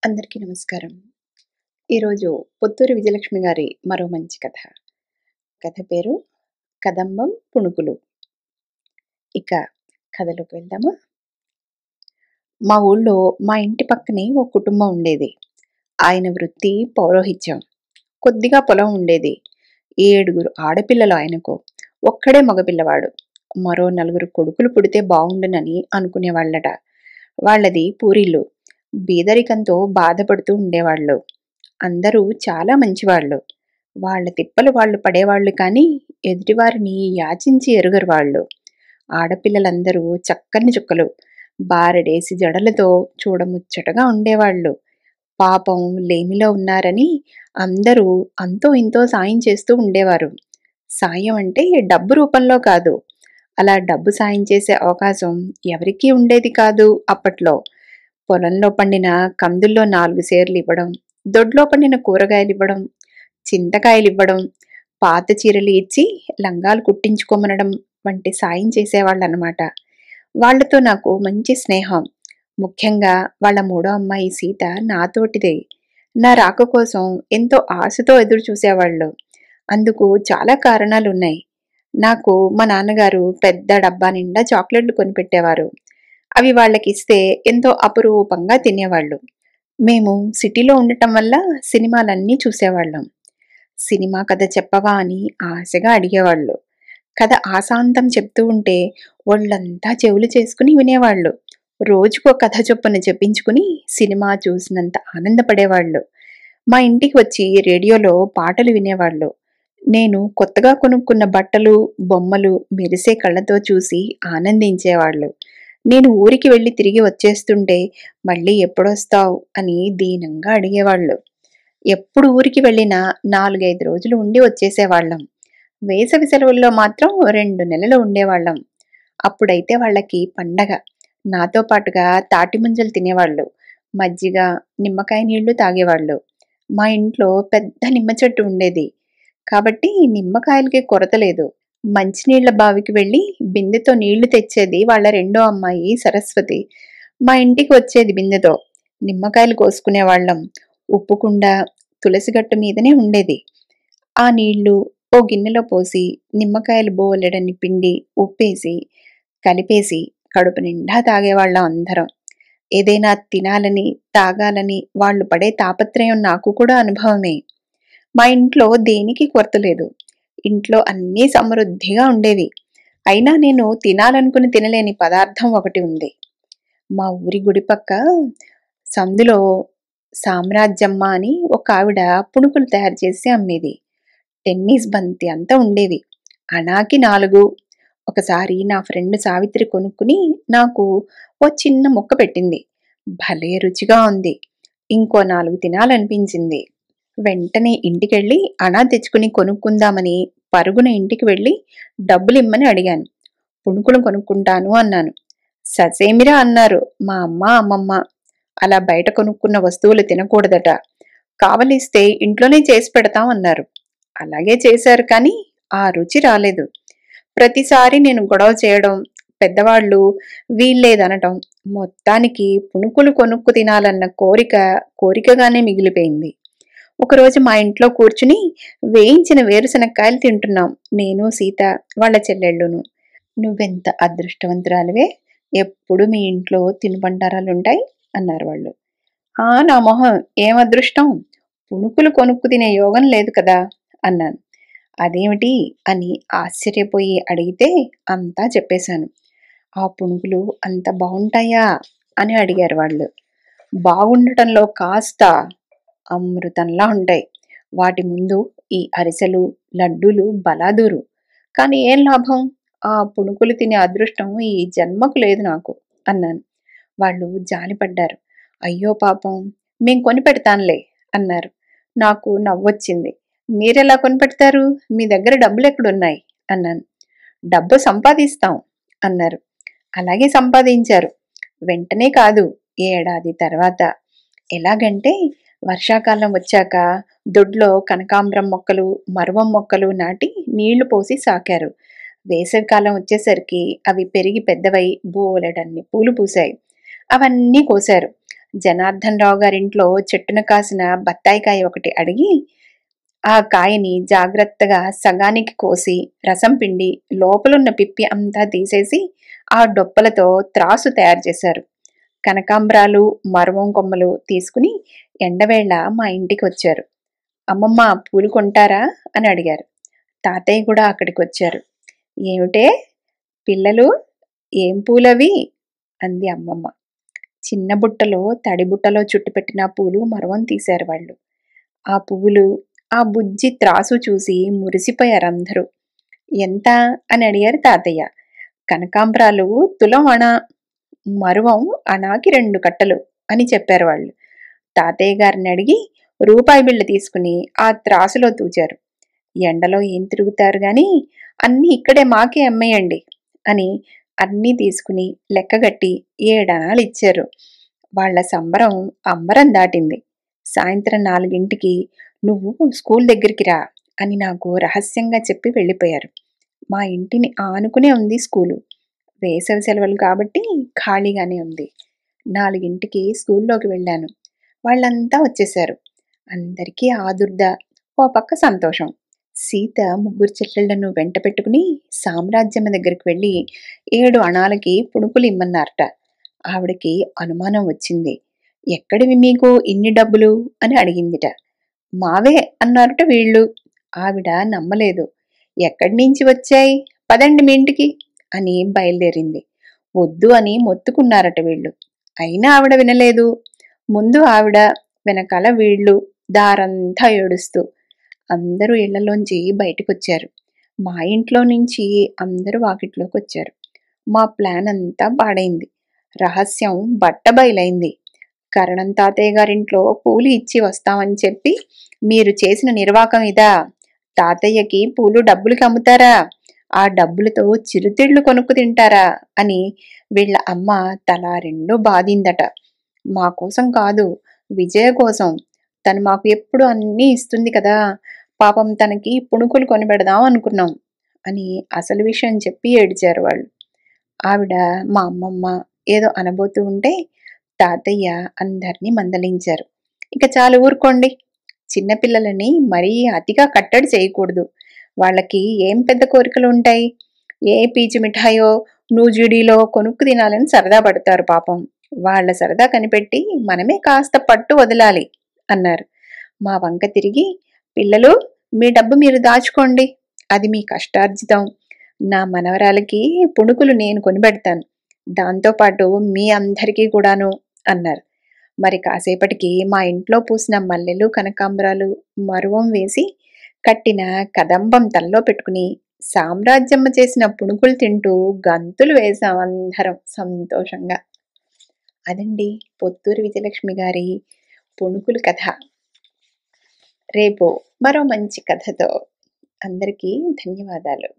అందరికీ నమస్కారం. ఈరోజు పుత్తూరు విజయలక్ష్మి గారి మరో మంచి కథ. కథ పేరు 'కదంబం పుణుకులు'. ఇక కథలోకి వెళ్దామా? మా ఊళ్ళో మా ఇంటి పక్కనే ఓ కుటుంబం ఉండేది. ఆయన వృత్తి పౌరోహిత్యం. కొద్దిగా పొలం ఉండేది. 7 ఆడపిల్లలు ఆయనకు. ఒక్కడే మగపిల్లవాడు. మరో 4 కొడుకులు పుడితే బావుండునని అనుకునేవాళ్ళట. వాళ్ళది పూరిల్లు. బీదరికంతో బాధపడుతూ ఉండేవాళ్ళు. అందరూ చాలా మంచివాళ్ళు. వాళ్ళ తిప్పలు వాళ్ళు పడేవాళ్ళు కానీ ఎదుటివారిని యాచించి ఎరుగరు వాళ్ళు. ఆడపిల్లలందరూ చక్కని చుక్కలు. బారెడేసి జడలతో చూడముచ్చటగా ఉండేవాళ్ళు. పాపం లేమిలో ఉన్నారని అందరూ అంతో ఇంతో సాయం చేస్తూ ఉండేవారు. సాయం అంటే డబ్బు రూపంలో కాదు. అలా డబ్బు సాయం చేసే అవకాశం ఎవరికీ ఉండేది కాదు అప్పట్లో. పొలంలో పండిన కందుల్లో 4 సేర్లు ఇవ్వడం, దొడ్లో పండిన కూరగాయలు ఇవ్వడం, చింతకాయలు ఇవ్వడం, పాత చీరలు ఇచ్చి లంగాలు కుట్టించుకోమనడం వంటి సాయం చేసేవాళ్ళనమాట. వాళ్లతో నాకు మంచి స్నేహం. ముఖ్యంగా వాళ్ళ మూడో అమ్మాయి సీత నాతోటిదే. నా రాక కోసం ఎంతో ఆశతో ఎదురు చూసేవాళ్ళు. అందుకు చాలా కారణాలున్నాయి. నాకు మా నాన్నగారు పెద్ద డబ్బా నిండా చాక్లెట్లు కొనిపెట్టేవారు. అవి వాళ్ళకిస్తే ఎంతో అపురూపంగా తినేవాళ్ళు. మేము సిటీలో ఉండటం వల్ల సినిమాలన్నీ చూసేవాళ్ళం. సినిమా కథ చెప్పవా అని ఆశగా అడిగేవాళ్ళు. కథ ఆశాంతం చెప్తూ ఉంటే ఒళ్ళంతా చెవులు చేసుకుని వినేవాళ్ళు. రోజుకో కథ చొప్పున చెప్పించుకుని సినిమా చూసినంత ఆనందపడేవాళ్ళు. మా ఇంటికి వచ్చి రేడియోలో పాటలు వినేవాళ్ళు. నేను కొత్తగా కొనుక్కున్న బట్టలు, బొమ్మలు మెరిసే కళ్ళతో చూసి ఆనందించేవాళ్ళు. నేను ఊరికి వెళ్ళి తిరిగి వచ్చేస్తుంటే మళ్ళీ ఎప్పుడొస్తావు అని దీనంగా అడిగేవాళ్ళు. ఎప్పుడు ఊరికి వెళ్ళినా 4-5 రోజులు ఉండి వచ్చేసేవాళ్ళం. వేసవి సెలవుల్లో మాత్రం 2 నెలలు ఉండేవాళ్ళం. అప్పుడైతే వాళ్ళకి పండగ. నాతో పాటుగా తాటి ముంజలు తినేవాళ్ళు. మజ్జిగ, నిమ్మకాయ నీళ్లు తాగేవాళ్ళు. మా ఇంట్లో పెద్ద నిమ్మ చెట్టు ఉండేది. కాబట్టి నిమ్మకాయలకి కొరత లేదు. మంచినీళ్ల బావికి వెళ్ళి బిందెతో నీళ్లు తెచ్చేది వాళ్ళ రెండో అమ్మాయి సరస్వతి. మా ఇంటికి వచ్చేది బిందెతో. నిమ్మకాయలు కోసుకునేవాళ్ళం. ఉప్పుకుండ తులసిగట్టు మీదనే ఉండేది. ఆ నీళ్లు ఓ గిన్నెలో పోసి నిమ్మకాయలు బోలెడన్ని పిండి ఉప్పేసి కలిపేసి కడుపు నిండా తాగేవాళ్ళం అందరం. ఏదైనా తినాలని తాగాలని వాళ్ళు పడే తాపత్రయం నాకు కూడా అనుభవమే. మా ఇంట్లో దేనికి కొరత లేదు. ఇంట్లో అన్నీ సమృద్ధిగా ఉండేవి. అయినా నేను తినాలనుకుని తినలేని పదార్థం ఒకటి ఉంది. మా ఊరి గుడి పక్క సందులో సామ్రాజ్యమ్మ అని ఒక ఆవిడ పుణుకులు తయారు చేసి అమ్మేది. టెన్నిస్ బంతి అంతా ఉండేవి. అనాకి 4. ఒకసారి నా ఫ్రెండ్ సావిత్రి కొనుక్కుని నాకు ఓ చిన్న ముక్క పెట్టింది. భలే రుచిగా ఉంది. ఇంకో 4 తినాలనిపించింది. వెంటనే ఇంటికెళ్ళి అణా తెచ్చుకుని కొనుక్కుందామని పరుగున ఇంటికి వెళ్ళి డబ్బులిమ్మని అడిగాను. పుణుకులు కొనుక్కుంటాను అన్నాను. ససేమిరా అన్నారు మా అమ్మ, అమ్మమ్మ. అలా బయట కొనుక్కున్న వస్తువులు తినకూడదట. కావలిస్తే ఇంట్లోనే చేసి పెడతాం అన్నారు. అలాగే చేశారు కానీ ఆ రుచి రాలేదు. ప్రతిసారి నేను గొడవ చేయడం, పెద్దవాళ్ళు వీల్లేదనటం, మొత్తానికి పుణుకులు కొనుక్కు తినాలన్న కోరికగానే మిగిలిపోయింది. ఒకరోజు మా ఇంట్లో కూర్చుని వేయించిన వేరుశనక్కాయలు తింటున్నాం. నేను, సీత, వాళ్ళ చెల్లెళ్ళును. నువ్వెంత అదృష్టవంతురాలివే, ఎప్పుడు మీ ఇంట్లో తినుబండారాలుంటాయి అన్నారు వాళ్ళు. నా మొహం ఏం అదృష్టం, పుణుకులు కొనుక్కు తినే యోగం లేదు కదా అన్నాను. అదేమిటి అని ఆశ్చర్యపోయి అడిగితే అంతా చెప్పేశాను. ఆ పుణుకులు అంత బాగుంటాయా అని అడిగారు వాళ్ళు. బాగుండటంలో కాస్త అమృతంలా ఉంటాయి. వాటి ముందు ఈ అరిసెలు, లడ్డూలు బలాదూరు. కానీ ఏం లాభం, ఆ పుణుకులు తినే అదృష్టం ఈ జన్మకు లేదు నాకు అన్నాను. వాళ్ళు జాలిపడ్డారు. అయ్యో పాపం, మేం కొని పెడతానులే అన్నారు. నాకు నవ్వొచ్చింది. మీరెలా కొనిపెడతారు, మీ దగ్గర డబ్బులు ఎక్కడున్నాయి అన్నాను. డబ్బు సంపాదిస్తాం అన్నారు. అలాగే సంపాదించారు. వెంటనే కాదు, ఏడాది తర్వాత. ఎలాగంటే వర్షాకాలం వచ్చాక దొడ్లో కనకాంబరం మొక్కలు, మరువం మొక్కలు నాటి నీళ్లు పోసి సాకారు. వేసవికాలం వచ్చేసరికి అవి పెరిగి పెద్దవై బోలెడన్ని పూలు పూశాయి. అవన్నీ కోశారు. జనార్దన్ రావు గారింట్లో చెట్టున కాసిన బత్తాయి కాయ ఒకటి అడిగి ఆ కాయని జాగ్రత్తగా సగానికి కోసి రసం పిండి లోపలున్న పిప్పి అంతా తీసేసి ఆ డొప్పలతో త్రాసు తయారు చేశారు. కనకాంబరాలు, మరవం కొమ్మలు తీసుకుని ఎండవేళ మా ఇంటికి వచ్చారు. అమ్మమ్మ పూలు కొంటారా అని అడిగారు. తాతయ్య కూడా అక్కడికి వచ్చారు. ఏమిటే పిల్లలు, ఏం పూలవి అంది అమ్మమ్మ. చిన్న బుట్టలో తడి బుట్టలో చుట్టుపెట్టిన పూలు మరవం తీశారు వాళ్ళు. ఆ పువ్వులు, ఆ బుజ్జి త్రాసు చూసి మురిసిపోయారందరూ. ఎంత అని అడిగారు తాతయ్య. కనకాంబరాలు తులం అణా, మరువం అణాకి 2 కట్టలు అని చెప్పారు వాళ్ళు. తాతయ్య గారిని అడిగి రూపాయి బిళ్ళ తీసుకుని ఆ త్రాసులో తూచారు. ఎండలో ఏం తిరుగుతారు గాని అన్నీ ఇక్కడే మాకే అమ్మేయండి అని అన్నీ తీసుకుని లెక్కగట్టి 7 అణాలు ఇచ్చారు. వాళ్ల సంబరం అంబరం దాటింది. సాయంత్రం 4ంటికి నువ్వు స్కూల్ దగ్గరికి రా అని నాకు రహస్యంగా చెప్పి వెళ్ళిపోయారు. మా ఇంటిని ఆనుకునే ఉంది స్కూలు. వేసవి సెలవులు కాబట్టి ఖాళీగానే ఉంది. 4ంటికి స్కూల్లోకి వెళ్ళాను. వాళ్ళంతా వచ్చేశారు. అందరికీ ఆదుర్ద, ఓ పక్క సంతోషం. సీత 3 చెల్లెళ్లను వెంట పెట్టుకుని సామ్రాజ్యమ్మ దగ్గరికి వెళ్ళి 7 అణాలకి పుణుకులు ఇమ్మన్నారట. ఆవిడకి అనుమానం వచ్చింది. ఎక్కడివి మీకు ఇన్ని డబ్బులు అని అడిగిందిట. మావే అన్నారట వీళ్ళు. ఆవిడ నమ్మలేదు. ఎక్కడి నుంచి వచ్చాయి, పదండి మీ ఇంటికి అని బయలుదేరింది. వద్దు అని మొత్తుకున్నారట వీళ్ళు. అయినా ఆవిడ వినలేదు. ముందు ఆవిడ, వెనకాల వీళ్ళు దారంతా ఏడుస్తూ. అందరూ ఇళ్లలోంచి బయటకొచ్చారు. మా ఇంట్లో నుంచి అందరూ వాకిట్లోకి వచ్చారు. మా ప్లాన్ అంతా పాడైంది. రహస్యం బట్టబయలైంది. కరణం తాతయ్య గారింట్లో పూలు ఇచ్చి వస్తామని చెప్పి మీరు చేసిన నిర్వాకం ఇదా? తాతయ్యకి పూలు డబ్బులకి అమ్ముతారా? ఆ డబ్బులతో చిరుతిళ్లు కొనుక్కు తింటారా అని వీళ్ళ అమ్మ తలా 2 బాధిందట. మా కోసం కాదు, విజయ కోసం. తను మాకు ఎప్పుడు అన్నీ ఇస్తుంది కదా, పాపం తనకి పుణుకులు కొనిపెడదాం అనుకున్నాం అని అసలు విషయం చెప్పి ఏడ్చారు వాళ్ళు. ఆవిడ, మా అమ్మమ్మ ఏదో అనబోతూ ఉంటే తాతయ్య అందర్నీ మందలించారు. ఇక చాలు ఊరుకోండి. చిన్నపిల్లలని మరీ అతిగా కట్టడి చేయకూడదు. వాళ్ళకి ఏం పెద్ద కోరికలు ఉంటాయి? ఏ పీచు మిఠాయో నూజిడీలో కొనుక్కు తినాలని సరదా పడతారు పాపం. వాళ్ల సరదా కనిపెట్టి మనమే కాస్త పట్టు వదలాలి అన్నారు. మా వంక తిరిగి, పిల్లలు, మీ డబ్బు మీరు దాచుకోండి. అది మీ కష్టార్జితం. నా మనవరాలకి పుణుకులు నేను కొనిపెడతాను. దాంతోపాటు మీ అందరికీ కూడాను అన్నారు. మరి కాసేపటికి మా ఇంట్లో పూసిన మల్లెలు, కనకాంబరాలు, మరువం వేసి కట్టిన కదంబం తల్లో పెట్టుకుని సామ్రాజ్యమ్మ చేసిన పుణుకులు తింటూ గంతులు వేశాం అందరం సంతోషంగా. అదండి పొత్తూరి విజయలక్ష్మి గారి పుణుకులు కథ. రేపు మరో మంచి కథతో. అందరికీ ధన్యవాదాలు.